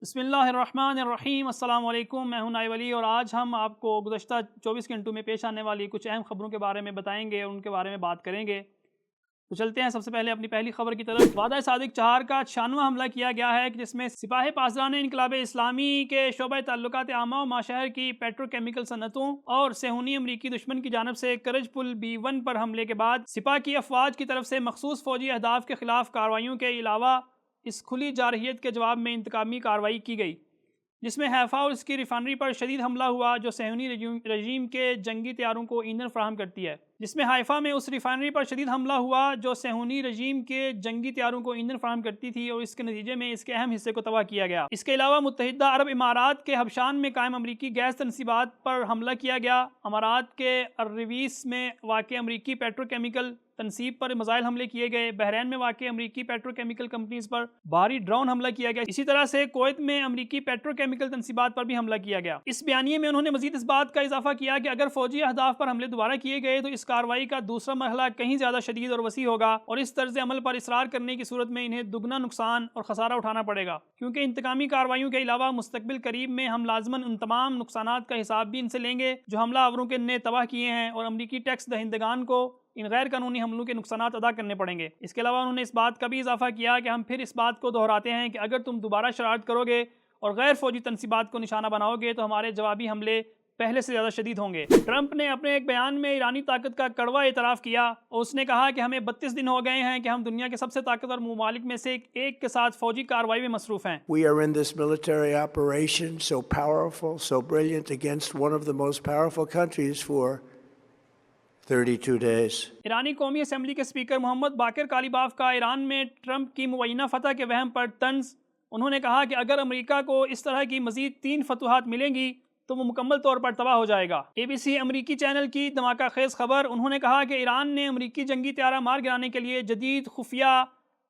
بسم اللہ الرحمن الرحیم، السلام علیکم۔ میں ہوں نائب علی اور آج ہم آپ کو گزشتہ 24 گھنٹوں میں پیش آنے والی کچھ اہم خبروں کے بارے میں بتائیں گے اور ان کے بارے میں بات کریں گے۔ تو چلتے ہیں سب سے پہلے اپنی پہلی خبر کی طرف۔ وعدہ صادق چہار کا 96واں حملہ کیا گیا ہے جس میں سپاہ پاسداران انقلاب اسلامی کے شعبہ تعلقات عامہ و ماشہر کی پیٹرو کیمیکل صنعتوں اور صہیونی امریکی دشمن کی جانب سے کرج پل B1 پر حملے کے بعد سپاہ کی افواج کی طرف سے مخصوص فوجی اہداف کے خلاف کارروائیوں کے علاوہ اس کھلی جارحیت کے جواب میں انتقامی کارروائی کی گئی، جس میں حیفا اور اس کی ریفائنری پر شدید حملہ ہوا جو صہیونی رژیم کے جنگی طیاروں کو ایندھن فراہم کرتی ہے۔ اور اس کے نتیجے میں اس کے اہم حصے کو تباہ کیا گیا۔ اس کے علاوہ متحدہ عرب امارات کے حبشان میں قائم امریکی گیس تنصیبات پر حملہ کیا گیا۔ امارات کے الرویس میں واقع امریکی پیٹرو کیمیکل تنصیب پر میزائل حملے کیے گئے۔ بحرین میں واقع امریکی پیٹرو کیمیکل کمپنیز پر بھاری ڈرون حملہ کیا گیا۔ اسی طرح سے کویت میں امریکی پیٹرو کیمیکل تنصیبات پر بھی حملہ کیا گیا۔ اس بیانیے میں انہوں نے مزید اس بات کا اضافہ کیا کہ اگر فوجی اہداف پر حملے دوبارہ کیے گئے تو اس کارروائی کا دوسرا مرحلہ کہیں زیادہ شدید اور وسیع ہوگا اور اس طرز عمل پر اصرار کرنے کی صورت میں انہیں دگنا نقصان اور خسارہ اٹھانا پڑے گا، کیونکہ انتقامی کارروائیوں کے علاوہ مستقبل قریب میں ہم لازماً ان تمام نقصانات کا حساب بھی ان سے لیں گے جو حملہ آوروں نے تباہ کیے ہیں، اور امریکی ٹیکس دہندگان کو ان غیر قانونی حملوں کے نقصانات ادا کرنے پڑیں گے۔ اس کے علاوہ انہوں نے اس بات کا بھی اضافہ کیا کہ ہم پھر اس بات کو دہراتے ہیں کہ اگر تم دوبارہ شرارت کرو گے اور غیر فوجی تنصیبات کو نشانہ بناؤ گے تو ہمارے جوابی حملے پہلے سے زیادہ شدید ہوں گے۔ ٹرمپ نے اپنے ایک بیان میں ایرانی طاقت کا کڑوا اعتراف کیا اور اس نے کہا کہ ہمیں 32 دن ہو گئے ہیں کہ ہم دنیا کے سب سے طاقتور ممالک میں سے ایک کے ساتھ فوجی کارروائی میں مصروف ہیں۔ We are in this military operation so powerful, so brilliant against one of the most powerful countries for 32 days. ایرانی قومی اسمبلی کے اسپیکر محمد باقر کالیباف کا ایران میں ٹرمپ کی مبینہ فتح کے وہم پر طنز۔ انہوں نے کہا کہ اگر امریکہ کو اس طرح کی مزید 3 فتوحات ملیں گی تو وہ مکمل طور پر تباہ ہو جائے گا۔ ABC امریکی چینل کی دھماکہ خیز خبر۔ انہوں نے کہا کہ ایران نے امریکی جنگی طیارہ مار گرانے کے لیے جدید خفیہ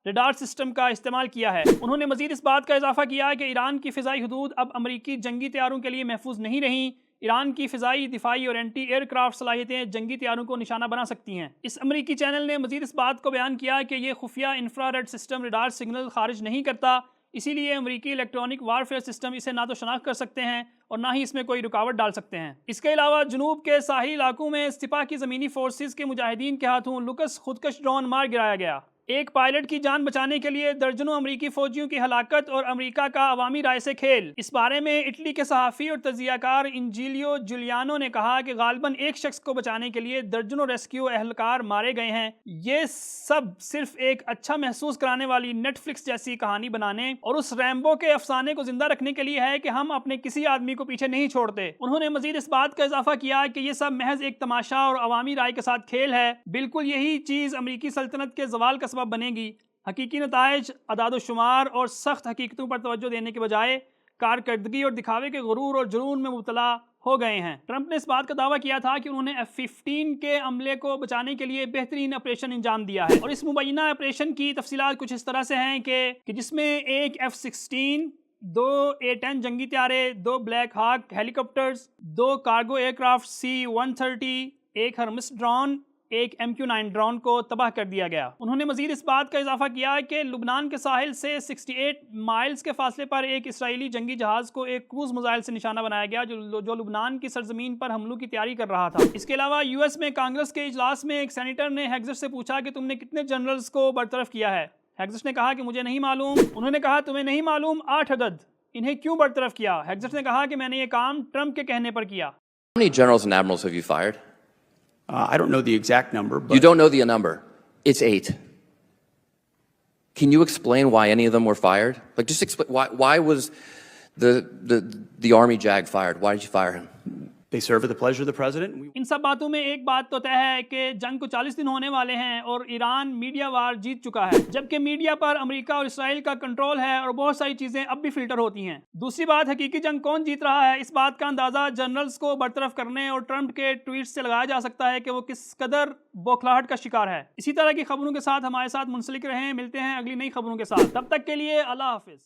ریڈار سسٹم کا استعمال کیا ہے۔ انہوں نے مزید اس بات کا اضافہ کیا کہ ایران کی فضائی حدود اب امریکی جنگی طیاروں کے لیے محفوظ نہیں رہیں۔ ایران کی فضائی دفاعی اور اینٹی ایئر کرافٹ صلاحیتیں جنگی طیاروں کو نشانہ بنا سکتی ہیں۔ اس امریکی چینل نے مزید اس بات کو بیان کیا کہ یہ خفیہ infra read system radar signal خارج نہیں کرتا، اسی لیے امریکی الیکٹرانک وارفیئر سسٹم اسے نہ تو شناخت کر سکتے ہیں اور نہ ہی اس میں کوئی رکاوٹ ڈال سکتے ہیں۔ اس کے علاوہ جنوب کے ساحلی علاقوں میں سپاہ کی زمینی فورسز کے مجاہدین کے ہاتھوں لوکس خودکش ڈرون مار گرایا گیا۔ ایک پائلٹ کی جان بچانے کے لیے درجنوں امریکی فوجیوں کی ہلاکت اور امریکہ کا عوامی رائے سے کھیل۔ اس بارے میں اٹلی کے صحافی اور تجزیہ کار انجیلیو جولیانو نے کہا کہ غالباً ایک شخص کو بچانے کے لیے درجنوں ریسکیو اہلکار مارے گئے ہیں۔ یہ سب صرف ایک اچھا محسوس کرانے والی نیٹ فلکس جیسی کہانی بنانے اور اس ریمبو کے افسانے کو زندہ رکھنے کے لیے ہے کہ ہم اپنے کسی آدمی کو پیچھے نہیں چھوڑتے۔ انہوں نے مزید اس بات کا اضافہ کیا کہ یہ سب محض ایک تماشا اور عوامی رائے کے ساتھ کھیل ہے۔ بالکل یہی چیز امریکی سلطنت کے زوال کا سبب بنے گی۔ حقیقی نتائج، اعداد و شمار اور سخت حقیقتوں پر توجہ دینے کے بجائے کارکردگی اور دکھاوے کے غرور اور جنون میں مبتلا ہو گئے ہیں۔ ٹرمپ نے اس بات کا دعویٰ کیا تھا کہ انہوں نے F-15 کے عملے کو بچانے کے لیے بہترین آپریشن انجام دیا ہے، اور اس مبینہ آپریشن کی تفصیلات کچھ اس طرح سے ہیں کہ جس میں ایک F-16، 2 A-10 جنگی طیارے، 2 بلیک ہاک ہیلی کاپٹرز، 2 کارگو ایئر کرافٹ C-130، ایک ہرمس ڈرون، ایک MQ-9 ڈرون کو تباہ کر دیا گیا۔ انہوں نے مزید اس بات کا اضافہ کیا کہ لبنان کے ساحل سے 68 مائلز کے فاصلے پر ایک اسرائیلی جنگی جہاز کو ایک کروز میزائل سے نشانہ بنایا گیا جو لبنان کی سرزمین پر حملوں کی تیاری کر رہا تھا۔ اس کے علاوہ US میں کانگریس کے اجلاس میں ایک سینیٹر نے ہیگزٹ سے پوچھا کہ تم نے کتنے جنرلز کو برطرف کیا ہے؟ ہیگزٹ نے کہا کہ مجھے نہیں معلوم۔ انہوں نے کہا تمہیں نہیں معلوم 8 عدد، انہیں کیوں برطرف کیا؟ ہیگزٹ نے کہا کہ میں نے یہ کام ٹرمپ کے کہنے پر کیا۔ How many generals and admirals have you fired? I don't know the exact number, but You don't know the number. It's 8. Can you explain why any of them were fired? Like, just explain why was the Army JAG fired? Why did you fire him? they serve at the pleasure of the president. ان سب باتوں میں ایک بات تو طے ہے کہ جنگ کو 40 دن ہونے والے ہیں اور ایران میڈیا وار جیت چکا ہے، جبکہ میڈیا پر امریکہ اور اسرائیل کا کنٹرول ہے اور بہت ساری چیزیں اب بھی فلٹر ہوتی ہیں۔ دوسری بات، حقیقی جنگ کون جیت رہا ہے اس بات کا اندازہ جنرلز کو برطرف کرنے اور ٹرمپ کے ٹویٹس سے لگایا جا سکتا ہے کہ وہ کس قدر بوکھلاہٹ کا شکار ہے۔ اسی طرح کی خبروں کے ساتھ ہمارے ساتھ منسلک رہیں، ملتے ہیں اگلی نئی خبروں کے ساتھ، تب تک کے لیے اللہ حافظ۔